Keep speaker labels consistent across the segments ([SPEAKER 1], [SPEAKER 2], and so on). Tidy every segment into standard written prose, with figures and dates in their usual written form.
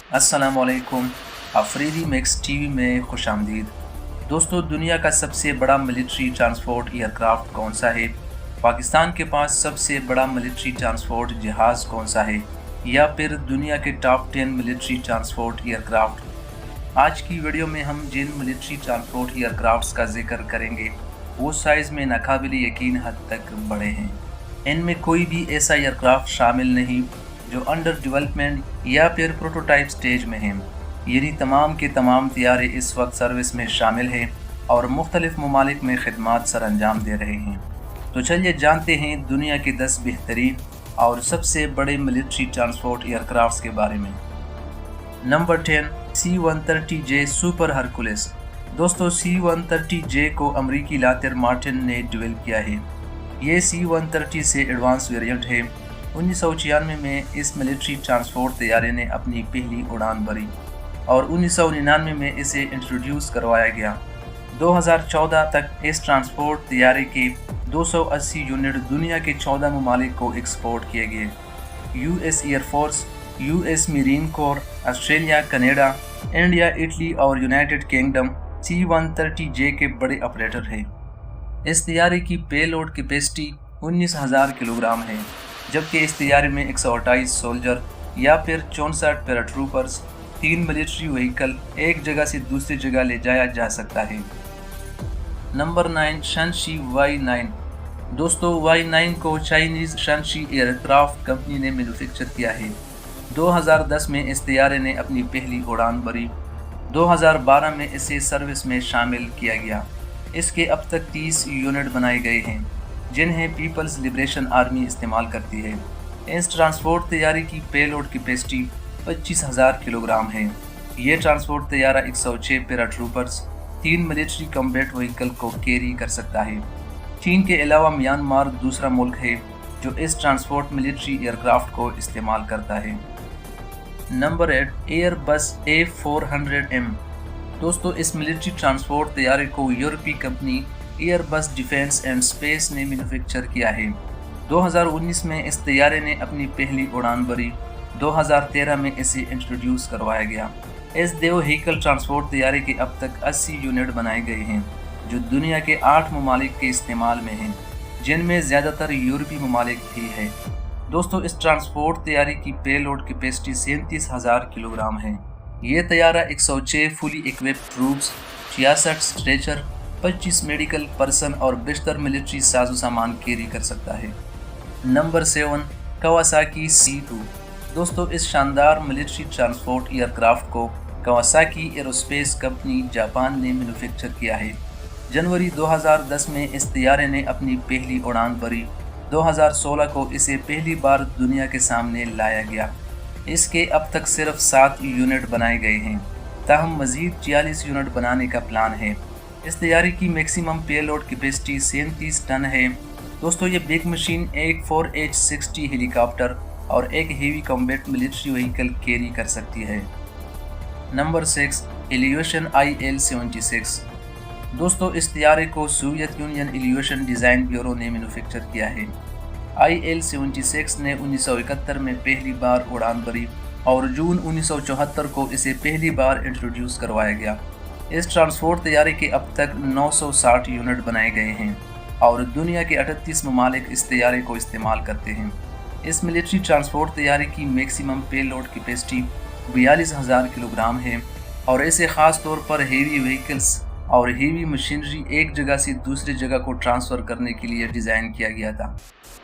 [SPEAKER 1] अस्सलामुअलैकुम। Afridi max TV में खुश आमदीद। दोस्तों, दुनिया का सबसे बड़ा मिलिट्री ट्रांसपोर्ट एयरक्राफ्ट कौन सा है? पाकिस्तान के पास सबसे बड़ा मिलिट्री ट्रांसपोर्ट जहाज़ कौन सा है? या फिर दुनिया के टॉप 10 मिलिट्री ट्रांसपोर्ट एयरक्राफ्ट? आज की वीडियो में हम जिन मिलिट्री ट्रांसपोर्ट एयरक्राफ्ट्स का जिक्र करेंगे वो साइज़ में नाकाबिल यकीन हद तक बड़े हैं। इनमें कोई भी ऐसा एयरक्राफ्ट शामिल नहीं जो अंडर डेवलपमेंट या फिर प्रोटोटाइप स्टेज में हैं। यानी तमाम के तमाम तैयारे इस वक्त सर्विस में शामिल हैं और मुख्तलिफ ममालिक में खिदमात सर अंजाम दे रहे हैं। तो चलिए जानते हैं दुनिया के 10 बेहतरीन और सबसे बड़े मिलिट्री ट्रांसपोर्ट एयरक्राफ्ट्स के बारे में। Number 10, C-130J super Hercules. दोस्तों, C-130J को अमरीकी लॉकहीड मार्टिन ने डेवलप किया है। ये C-130 से एडवांस वेरिएंट है। 1996 में इस मिलिट्री ट्रांसपोर्ट तैयारे ने अपनी पहली उड़ान भरी और 1999 में इसे इंट्रोड्यूस करवाया गया। 2014 तक इस ट्रांसपोर्ट तैयारे के 280 यूनिट दुनिया के 14 ममालिक को एक्सपोर्ट किए गए। US air force, US marine core, Australia, Canada, India, Italy और यूनाइटेड किंगडम C-130J के बड़े ऑपरेटर हैं। इस तैयारे की पेलोड कैपेसिटी 19,000 किलोग्राम है, जबकि इस तैयारे में 128 सोल्जर या फिर 64 पैराट्रूपर्स, 3 मिलिट्री व्हीकल एक जगह से दूसरी जगह ले जाया जा सकता है। Number 9, शानशी Y9। दोस्तों, Y9 को चाइनीज़ शानशी एयरक्राफ्ट कंपनी ने मैन्युफैक्चर किया है। 2010 में इस तैयारे ने अपनी पहली उड़ान भरी। 2012 में इसे सर्विस में शामिल किया गया। इसके अब तक 30 यूनिट बनाए गए हैं जिन्हें पीपल्स लिबरेशन आर्मी इस्तेमाल करती है। इस ट्रांसपोर्ट तैयारी की पेलोड कैपेसिटी 25,000 किलोग्राम है। ये ट्रांसपोर्ट तैयारा 106 पैराट्रूपर्स, 3 मिलिट्री कॉम्बैट व्हीकल को कैरी कर सकता है। चीन के अलावा म्यांमार दूसरा मुल्क है जो इस ट्रांसपोर्ट मिलिट्री एयरक्राफ्ट को इस्तेमाल करता है। Number 8, Airbus A400M। दोस्तों, इस मिलिट्री ट्रांसपोर्ट तैयारे को यूरोपीय company Airbus defence and space ने मैन्युफैक्चर किया है। 2019 में इस तैयारे ने अपनी पहली उड़ान भरी। 2013 में इसे इंट्रोड्यूस करवाया गया। इस देव व्हीकल ट्रांसपोर्ट तैयारे के अब तक 80 यूनिट बनाए गए हैं जो दुनिया के 8 ममालिक के इस्तेमाल में हैं, जिनमें ज़्यादातर यूरोपीय ममालिक भी है। दोस्तों, इस ट्रांसपोर्ट तैयारी की पेलोड कैपेसिटी 37,000 किलोग्राम है। ये तैयारा 106 fully equipped troops, 66 stretcher, 25 medical person और बेशतर मिलिट्री साजो सामान कैरी कर सकता है। Number 7, Kawasaki C2। दोस्तों, इस शानदार मिलिट्री ट्रांसपोर्ट एयरक्राफ्ट को कावासाकी एरोस्पेस कंपनी जापान ने मैन्युफैक्चर किया है। जनवरी 2010 में इस तैयारे ने अपनी पहली उड़ान भरी। 2016 को इसे पहली बार दुनिया के सामने लाया गया। इसके अब तक सिर्फ 7 यूनिट बनाए गए हैं, ताहम मज़ीद 46 यूनिट बनाने का प्लान है। इस तैयारी की मैक्सिमम पेलोड कैपेसिटी 37 टन है। दोस्तों, ये बिग मशीन एक 4H-60 हेलीकॉप्टर और एक heavy combat military vehicle carry कर सकती है। Number 6, एलियोशन IL-76। दोस्तों, इस तैयारे को सोवियत यूनियन एलियोशन डिज़ाइन ब्यूरो ने मैन्युफैक्चर किया है। IL-76 ने 1971 में पहली बार उड़ान भरी और जून 1974 को इसे पहली बार इंट्रोड्यूस करवाया गया। इस ट्रांसपोर्ट तैयारे के अब तक 960 यूनिट बनाए गए हैं और दुनिया के 38 ममालिक इस तैयारे को इस्तेमाल करते हैं। इस मिलिट्री ट्रांसपोर्ट तैयारे की मैक्सिमम पेलोड कैपेसिटी 42,000 किलोग्राम है और इसे ख़ास तौर पर हेवी व्हीकल्स और हेवी मशीनरी एक जगह से दूसरी जगह को ट्रांसफ़र करने के लिए डिज़ाइन किया गया था।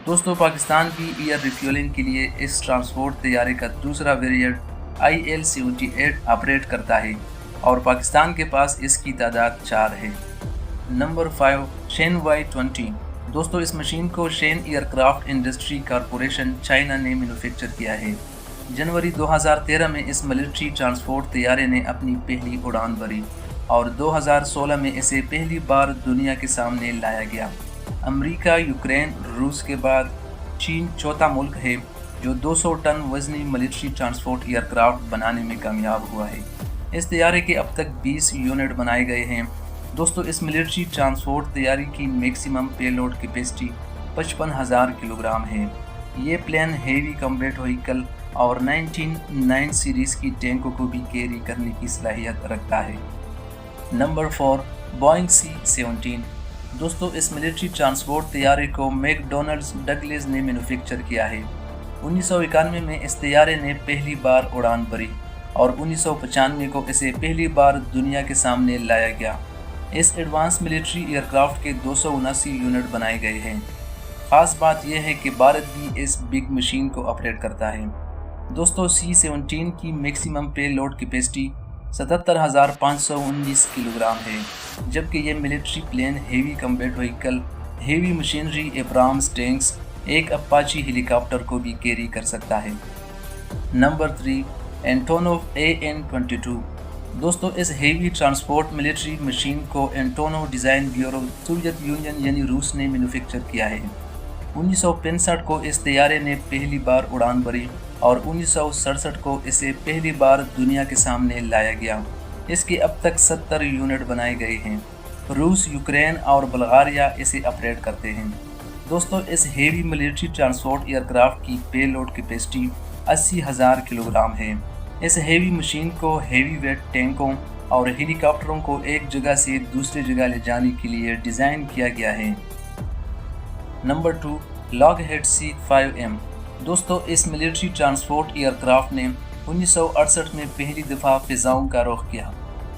[SPEAKER 1] दोस्तों, पाकिस्तान की एयर रिफ्यूलिंग के लिए इस ट्रांसपोर्ट तैयारे का दूसरा वेरिएंट IL-78 ऑपरेट करता है और पाकिस्तान के पास इसकी तादाद 4 है। Number 5, Shane Y20। दोस्तों, इस मशीन को Shane aircraft industry corporation China ने मैन्युफैक्चर किया है। जनवरी 2013 में इस मिलिट्री ट्रांसपोर्ट तैयारे ने अपनी पहली उड़ान भरी और 2016 में इसे पहली बार दुनिया के सामने लाया गया। अमेरिका, यूक्रेन, रूस के बाद चीन चौथा मुल्क है जो 200 टन वजनी मिलिट्री ट्रांसपोर्ट एयरक्राफ्ट बनाने में कामयाब हुआ है। इस तैयारे के अब तक 20 यूनिट बनाए गए हैं। दोस्तों, इस मिलिट्री ट्रांसपोर्ट तैयारी की मैक्सिमम पेलोड कैपेसिटी 55,000 किलोग्राम है। ये प्लेन हेवी कॉम्बैट व्हीकल और 19 सीरीज़ की टैंकों को भी कैरी करने की सलाहियत रखता है। Number 4, Boeing C-17। दोस्तों, इस मिलिट्री ट्रांसपोर्ट तैयारे को मैकडॉनल्ड्स डगलस ने मैन्युफैक्चर किया है। 1991 में इस तैयारे ने पहली बार उड़ान भरी और 1995 को इसे पहली बार दुनिया के सामने लाया गया। इस एडवांस मिलिट्री एयरक्राफ्ट के 279 यूनिट बनाए गए हैं। ख़ास बात यह है कि भारत भी इस बिग मशीन को ऑपरेट करता है। दोस्तों, C-17 की मैक्सिमम पे लोड कैपेसिटी 77,519 किलोग्राम है, जबकि ये military plane, heavy combat vehicle, heavy machinery, Abrams tanks, एक अपाची हेलीकॉप्टर को भी कैरी कर सकता है। Number 3, Antonov AN-22। दोस्तों, इस हेवी ट्रांसपोर्ट मिलिट्री मशीन को Antonov design bureau Soviet Union यानी रूस ने मैन्युफैक्चर किया है। 1965 को इस तैयारे ने पहली बार उड़ान भरी और 1967 को इसे पहली बार दुनिया के सामने लाया गया। इसके अब तक 70 यूनिट बनाए गए हैं। रूस, यूक्रेन और बल्गारिया इसे ऑपरेट करते हैं। दोस्तों, इस हेवी मिलिट्री ट्रांसपोर्ट एयरक्राफ्ट की पे लोड कैपेसिटी 80,000 किलोग्राम है। इस हेवी मशीन को हेवी वेट टैंकों और हेलीकॉप्टरों को एक जगह से दूसरी जगह ले जाने के लिए डिज़ाइन किया गया है। Number 2, Lockheed C-5M। दोस्तों, इस मिलिट्री ट्रांसपोर्ट एयरक्राफ्ट ने 1968 में पहली दफ़ा फ़िज़ाओं का रुख किया।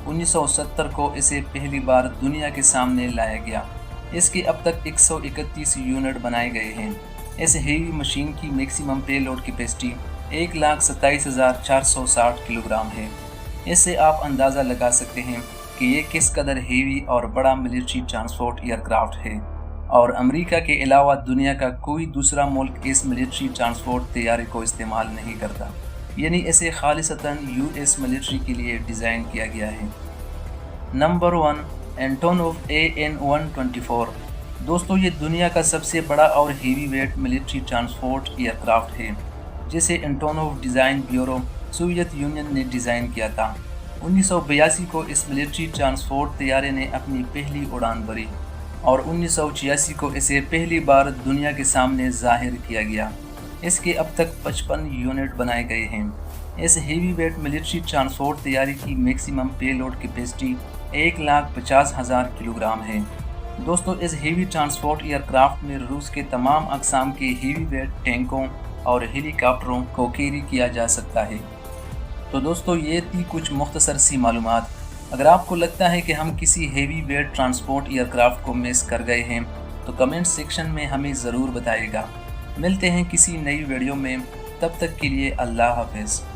[SPEAKER 1] 1970 को इसे पहली बार दुनिया के सामने लाया गया। इसके अब तक 131 यूनिट बनाए गए हैं। इस हेवी मशीन की मैक्सिमम पे लोड कैपेसिटी 1,27,460 किलोग्राम है। इससे आप अंदाज़ा लगा सकते हैं कि ये किस कदर हेवी और बड़ा मिलिट्री ट्रांसपोर्ट एयरक्राफ्ट है, और अमेरिका के अलावा दुनिया का कोई दूसरा मुल्क इस मिलिट्री ट्रांसपोर्ट तैयारे को इस्तेमाल नहीं करता, यानी इसे खालिसतन US मिलिट्री के लिए डिज़ाइन किया गया है। Number 1, Antonov AN-124। दोस्तों, ये दुनिया का सबसे बड़ा और heavy weight military transport aircraft है, जिसे Antonov design bureau Soviet union ने डिज़ाइन किया था। 1982 को इस मिलिट्री ट्रांसपोर्ट तैयारे ने अपनी पहली उड़ान भरी और 1986 को इसे पहली बार दुनिया के सामने ज़ाहिर किया गया। इसके अब तक 55 यूनिट बनाए गए हैं। इस हेवी वेट मिलिट्री ट्रांसपोर्ट तैयारी की मैक्सिमम पे लोड कैपेसिटी 1,50,000 किलोग्राम है। दोस्तों, इस हेवी ट्रांसपोर्ट एयरक्राफ्ट में रूस के तमाम अक़साम के हेवी वेट टैंकों और हेलीकॉप्टरों को कैरी किया जा सकता है। तो दोस्तों, ये थी कुछ मुख्तसर सी मालूमात। अगर आपको लगता है कि हम किसी हेवी वेट ट्रांसपोर्ट एयरक्राफ्ट को मिस कर गए हैं तो कमेंट सेक्शन में हमें ज़रूर बताइएगा। मिलते हैं किसी नई वीडियो में, तब तक के लिए अल्लाह हाफ़िज़।